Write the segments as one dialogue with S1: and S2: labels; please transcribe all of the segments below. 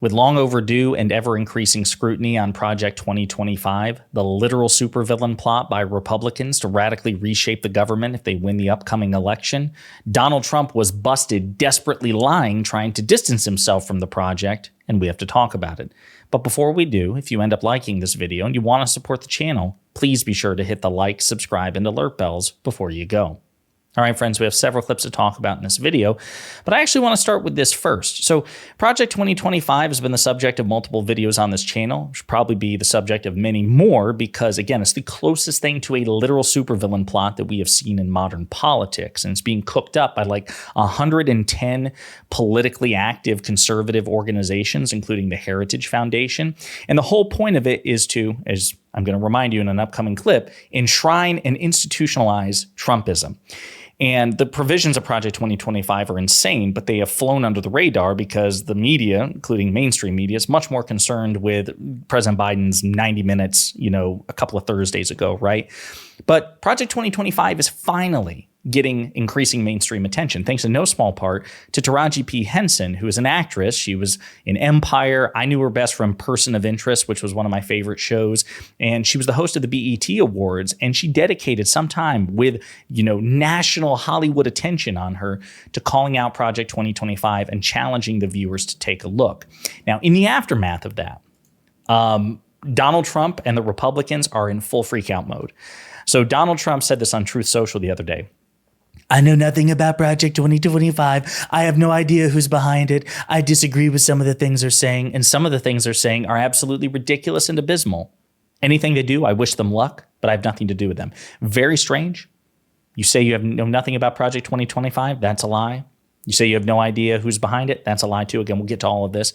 S1: With long overdue and ever-increasing scrutiny on Project 2025, the literal supervillain plot by Republicans to radically reshape the government if they win the upcoming election, Donald Trump was busted desperately lying, trying to distance himself from the project, and we have to talk about it. But before we do, if you end up liking this video and you want to support the channel, please be sure to hit the like, subscribe, and alert bells before you go. All right, friends, we have several clips to talk about in this video, but I actually want to start with this first. So Project 2025 has been the subject of multiple videos on this channel. It should probably be the subject of many more because, again, it's the closest thing to a literal supervillain plot that we have seen in modern politics, and it's being cooked up by like 110 politically active conservative organizations, including the Heritage Foundation. And the whole point of it is to, as I'm going to remind you in an upcoming clip, enshrine and institutionalize Trumpism. And the provisions of Project 2025 are insane, but they have flown under the radar because the media, including mainstream media, is much more concerned with President Biden's 90 minutes, a couple of Thursdays ago, right? But Project 2025 is finally getting increasing mainstream attention, thanks in no small part to Taraji P. Henson, who is an actress. She was in Empire. I knew her best from Person of Interest, which was one of my favorite shows. And she was the host of the BET Awards. And she dedicated some time with, national Hollywood attention on her to calling out Project 2025 and challenging the viewers to take a look. Now, in the aftermath of that, Donald Trump and the Republicans are in full freakout mode. So Donald Trump said this on Truth Social the other day. I know nothing about Project 2025. I have no idea who's behind it. I disagree with some of the things they're saying, and some of the things they're saying are absolutely ridiculous and abysmal. Anything they do, I wish them luck, but I have nothing to do with them. Very strange. You say you know nothing about Project 2025. That's a lie. You say you have no idea who's behind it. That's a lie too. Again, we'll get to all of this.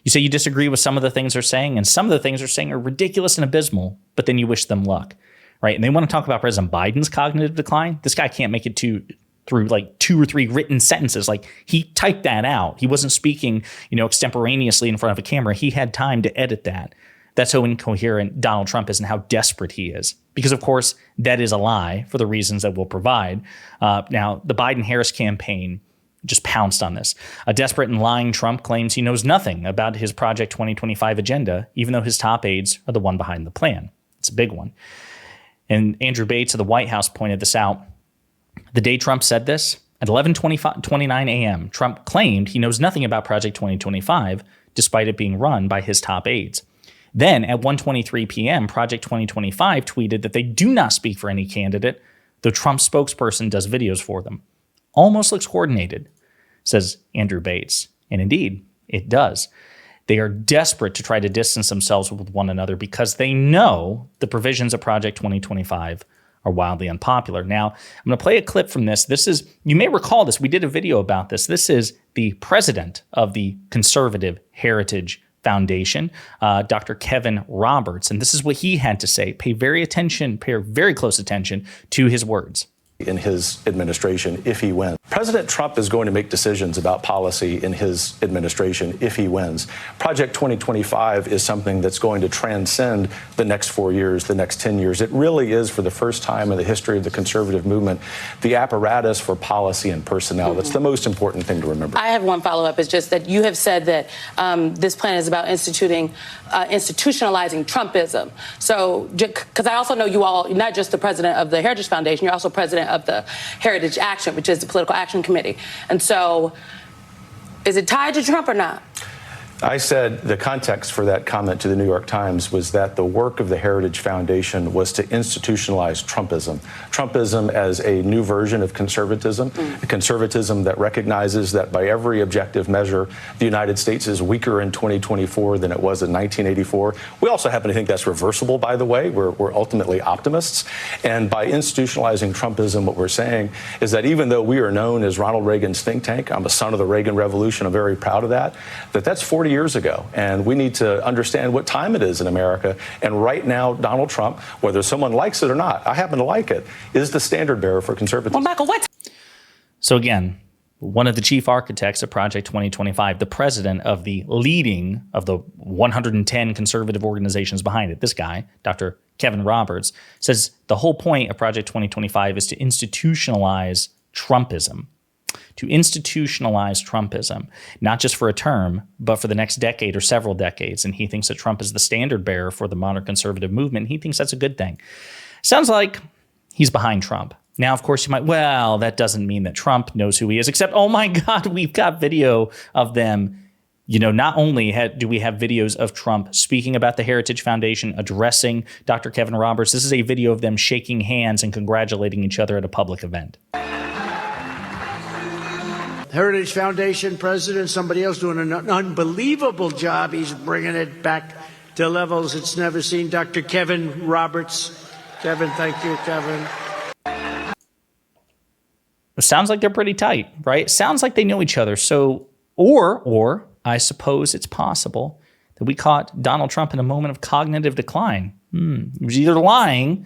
S1: You say you disagree with some of the things they're saying, and some of the things they're saying are ridiculous and abysmal, but then you wish them luck. Right. And they want to talk about President Biden's cognitive decline. This guy can't make it through like 2 or 3 written sentences. Like, he typed that out. He wasn't speaking, extemporaneously in front of a camera. He had time to edit that. That's how incoherent Donald Trump is and how desperate he is. Because, of course, that is a lie for the reasons that we'll provide. Now, the Biden-Harris campaign just pounced on this. A desperate and lying Trump claims he knows nothing about his Project 2025 agenda, even though his top aides are the one behind the plan. It's a big one. And Andrew Bates of the White House pointed this out. The day Trump said this, at 11:29 a.m., Trump claimed he knows nothing about Project 2025, despite it being run by his top aides. Then at 1:23 p.m., Project 2025 tweeted that they do not speak for any candidate, though Trump's spokesperson does videos for them. Almost looks coordinated, says Andrew Bates. And indeed, it does. They are desperate to try to distance themselves with one another because they know the provisions of Project 2025 are wildly unpopular. Now, I'm going to play a clip from this. This is, you may recall this, we did a video about this. This is the president of the Conservative Heritage Foundation, Dr. Kevin Roberts, and this is what he had to say. Pay very close attention to his words.
S2: In his administration, if he wins. President Trump is going to make decisions about policy in his administration if he wins. Project 2025 is something that's going to transcend the next 4 years, the next 10 years. It really is, for the first time in the history of the conservative movement, the apparatus for policy and personnel. That's the most important thing to remember.
S3: I have one follow-up. It's just that you have said that this plan is about institutionalizing Trumpism. So, because I also know you all, not just the president of the Heritage Foundation, you're also president of the Heritage Action, which is the political action committee. And so, is it tied to Trump or not?
S2: I said the context for that comment to the New York Times was that the work of the Heritage Foundation was to institutionalize Trumpism. Trumpism as a new version of conservatism, a conservatism that recognizes that by every objective measure, the United States is weaker in 2024 than it was in 1984. We also happen to think that's reversible, by the way. We're ultimately optimists. And by institutionalizing Trumpism, what we're saying is that even though we are known as Ronald Reagan's think tank, I'm a son of the Reagan Revolution, I'm very proud of that, that's 40 years ago. And we need to understand what time it is in America. And right now, Donald Trump, whether someone likes it or not, I happen to like it, is the standard bearer for conservatism.
S3: Well, Michael, what?
S1: So again, one of the chief architects of Project 2025, the president of the 110 conservative organizations behind it, this guy, Dr. Kevin Roberts, says the whole point of Project 2025 is to institutionalize Trumpism. to institutionalize Trumpism, not just for a term, but for the next decade or several decades. And he thinks that Trump is the standard bearer for the modern conservative movement. He thinks that's a good thing. Sounds like he's behind Trump. Now, of course, you might, well, that doesn't mean that Trump knows who he is, except, oh my God, we've got video of them. Not only do we have videos of Trump speaking about the Heritage Foundation, addressing Dr. Kevin Roberts, this is a video of them shaking hands and congratulating each other at a public event.
S4: Heritage Foundation president, somebody else doing an unbelievable job. He's bringing it back to levels it's never seen. Dr. Kevin Roberts. Kevin, thank you, Kevin.
S1: It sounds like they're pretty tight, right? It sounds like they know each other. So, or I suppose it's possible that we caught Donald Trump in a moment of cognitive decline. He was either lying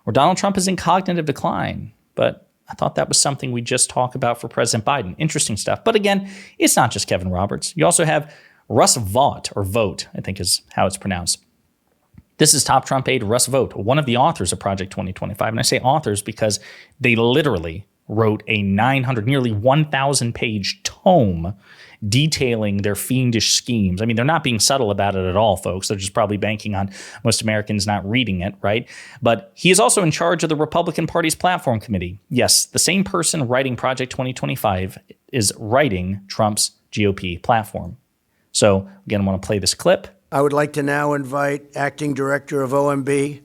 S1: or Donald Trump is in cognitive decline. But I thought that was something we just talked about for President Biden. Interesting stuff. But again, it's not just Kevin Roberts. You also have Russ Vought, or Vote, I think is how it's pronounced. This is top Trump aide Russ Vought, one of the authors of Project 2025. And I say authors because they literally wrote a nearly 1,000-page tome detailing their fiendish schemes. I mean, they're not being subtle about it at all, folks. They're just probably banking on most Americans not reading it, right? But he is also in charge of the Republican Party's platform committee. Yes, the same person writing Project 2025 is writing Trump's GOP platform. So, again, I want to play this clip.
S4: I would like to now invite Acting Director of OMB,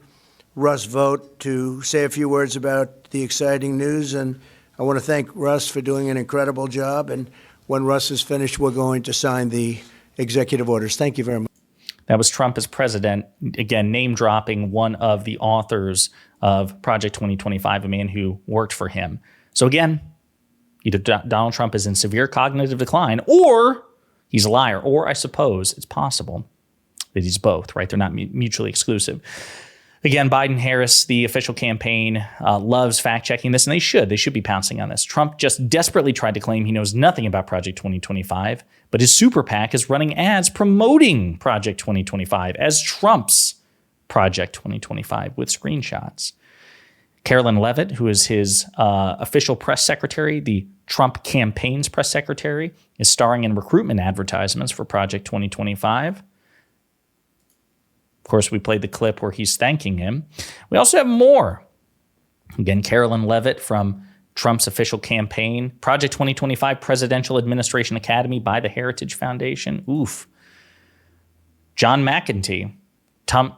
S4: Russ Vought, to say a few words about the exciting news. And I want to thank Russ for doing an incredible job. And when Russ is finished, we're going to sign the executive orders. Thank you very much.
S1: That was Trump as president, again, name dropping one of the authors of Project 2025, a man who worked for him. So again, either Donald Trump is in severe cognitive decline or he's a liar, or I suppose it's possible that he's both, right? They're not mutually exclusive. Again, Biden-Harris, the official campaign, loves fact-checking this, and they should be pouncing on this. Trump just desperately tried to claim he knows nothing about Project 2025, but his super PAC is running ads promoting Project 2025 as Trump's Project 2025 with screenshots. Carolyn Levitt, who is his official press secretary, the Trump campaign's press secretary, is starring in recruitment advertisements for Project 2025. Of course, we played the clip where he's thanking him. We also have more. Again, Carolyn Levitt from Trump's official campaign, Project 2025 Presidential Administration Academy by the Heritage Foundation. Oof. John McEntee,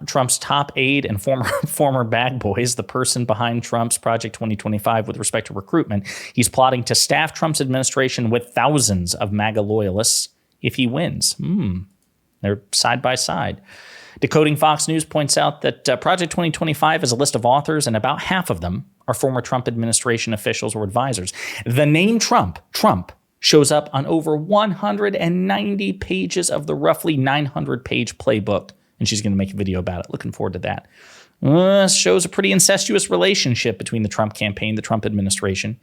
S1: Trump's top aide and former bag boys, the person behind Trump's Project 2025 with respect to recruitment. He's plotting to staff Trump's administration with thousands of MAGA loyalists if he wins. They're side by side. Decoding Fox News points out that Project 2025 is a list of authors, and about half of them are former Trump administration officials or advisors. The name Trump shows up on over 190 pages of the roughly 900-page playbook, and she's going to make a video about it. Looking forward to that. Shows a pretty incestuous relationship between the Trump campaign, the Trump administration,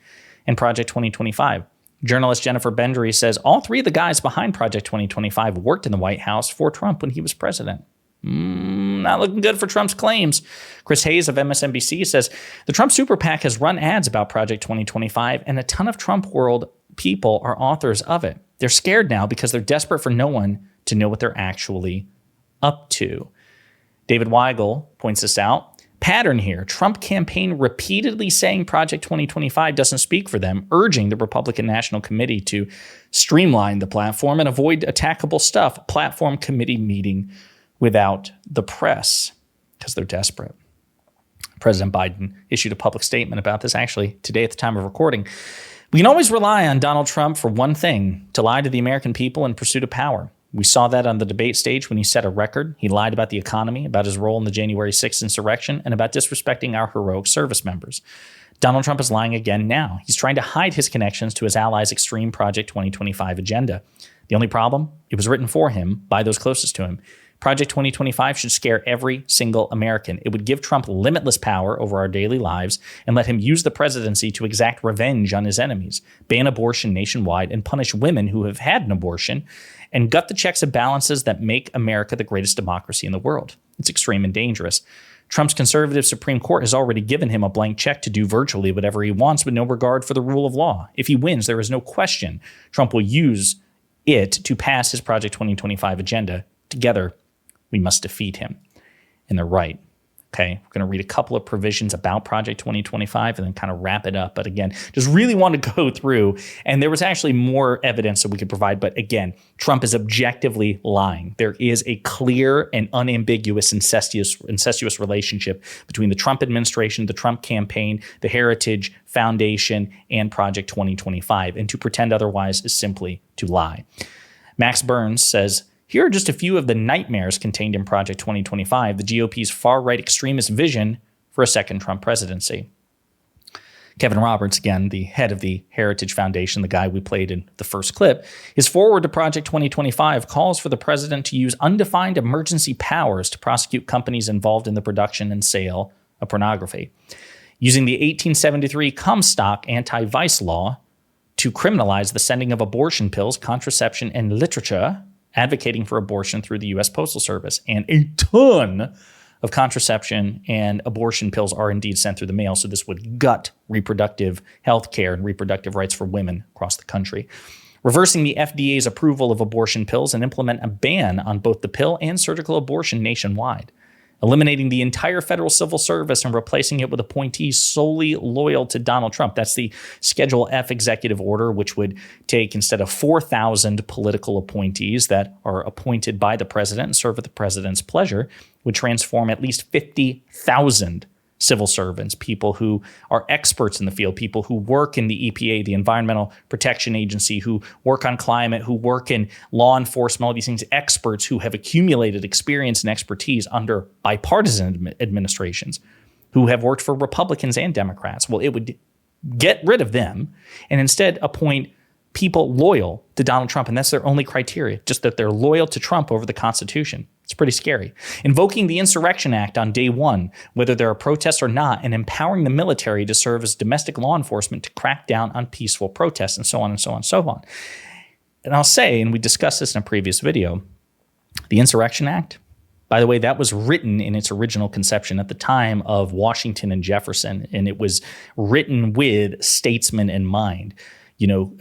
S1: and Project 2025. Journalist Jennifer Bendry says all three of the guys behind Project 2025 worked in the White House for Trump when he was president. Not looking good for Trump's claims. Chris Hayes of MSNBC says the Trump Super PAC has run ads about Project 2025, and a ton of Trump world people are authors of it. They're scared now because they're desperate for no one to know what they're actually up to. David Weigel points this out. Pattern here. Trump campaign repeatedly saying Project 2025 doesn't speak for them, urging the Republican National Committee to streamline the platform and avoid attackable stuff. Platform committee meeting without the press because they're desperate. President Biden issued a public statement about this actually today at the time of recording. We can always rely on Donald Trump for one thing, to lie to the American people in pursuit of power. We saw that on the debate stage when he set a record. He lied about the economy, about his role in the January 6th insurrection, and about disrespecting our heroic service members. Donald Trump is lying again now. He's trying to hide his connections to his allies' extreme Project 2025 agenda. The only problem? It was written for him by those closest to him. Project 2025 should scare every single American. It would give Trump limitless power over our daily lives and let him use the presidency to exact revenge on his enemies, ban abortion nationwide, and punish women who have had an abortion, and gut the checks and balances that make America the greatest democracy in the world. It's extreme and dangerous. Trump's conservative Supreme Court has already given him a blank check to do virtually whatever he wants with no regard for the rule of law. If he wins, there is no question Trump will use it to pass his Project 2025 agenda. Together, we must defeat him. And they're right. Okay, we're going to read a couple of provisions about Project 2025 and then kind of wrap it up. But again, just really want to go through. And there was actually more evidence that we could provide. But again, Trump is objectively lying. There is a clear and unambiguous incestuous relationship between the Trump administration, the Trump campaign, the Heritage Foundation, and Project 2025. And to pretend otherwise is simply to lie. Max Burns says, here are just a few of the nightmares contained in Project 2025, the GOP's far-right extremist vision for a second Trump presidency. Kevin Roberts, again, the head of the Heritage Foundation, the guy we played in the first clip, his forward to Project 2025 calls for the president to use undefined emergency powers to prosecute companies involved in the production and sale of pornography. Using the 1873 Comstock anti-vice law to criminalize the sending of abortion pills, contraception, and literature, advocating for abortion through the U.S. Postal Service. And a ton of contraception and abortion pills are indeed sent through the mail. So this would gut reproductive health care and reproductive rights for women across the country. Reversing the FDA's approval of abortion pills and implement a ban on both the pill and surgical abortion nationwide. Eliminating the entire federal civil service and replacing it with appointees solely loyal to Donald Trump. That's the Schedule F executive order, which would take, instead of 4,000 political appointees that are appointed by the president and serve at the president's pleasure, would transform at least 50,000 civil servants, people who are experts in the field, people who work in the EPA, the Environmental Protection Agency, who work on climate, who work in law enforcement, all these things, experts who have accumulated experience and expertise under bipartisan administrations, who have worked for Republicans and Democrats. Well, it would get rid of them and instead appoint people loyal to Donald Trump. And that's their only criteria, just that they're loyal to Trump over the Constitution. It's pretty scary. Invoking the Insurrection Act on day one, whether there are protests or not, and empowering the military to serve as domestic law enforcement to crack down on peaceful protests, and so on and so on and so on. And I'll say, and we discussed this in a previous video, the Insurrection Act, by the way, that was written in its original conception at the time of Washington and Jefferson, and it was written with statesmen in mind. You know,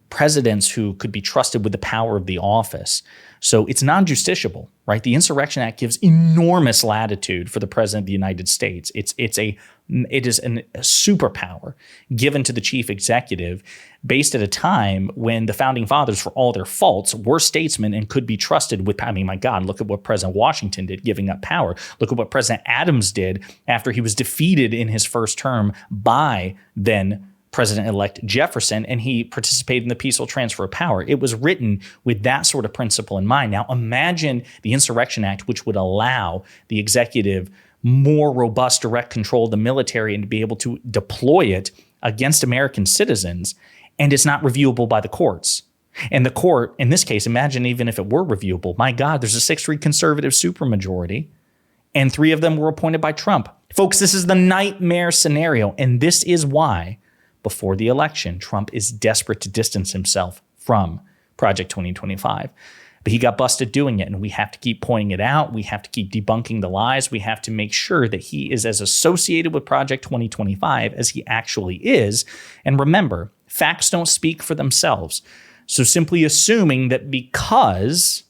S1: presidents who could be trusted with the power of the office. So it's non-justiciable, right? The Insurrection Act gives enormous latitude for the president of the United States. It is a superpower given to the chief executive based at a time when the founding fathers, for all their faults, were statesmen and could be trusted with, I mean, my God, look at what President Washington did, giving up power. Look at what President Adams did after he was defeated in his first term by then President-elect Jefferson, and he participated in the peaceful transfer of power. It was written with that sort of principle in mind. Now imagine the Insurrection Act, which would allow the executive more robust direct control of the military and to be able to deploy it against American citizens, and it's not reviewable by the courts. And the court, in this case, imagine even if it were reviewable, my God, there's a 6-3 conservative supermajority, and 3 of them were appointed by Trump. Folks, this is the nightmare scenario, and this is why before the election, Trump is desperate to distance himself from Project 2025. But he got busted doing it, and we have to keep pointing it out. We have to keep debunking the lies. We have to make sure that he is as associated with Project 2025 as he actually is. And remember, facts don't speak for themselves. So simply assuming that because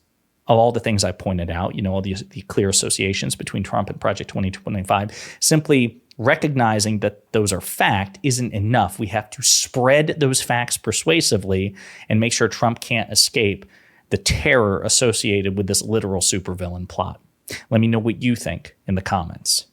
S1: of all the things I pointed out, you know, all the clear associations between Trump and Project 2025, simply recognizing that those are fact isn't enough. We have to spread those facts persuasively and make sure Trump can't escape the terror associated with this literal supervillain plot. Let me know what you think in the comments.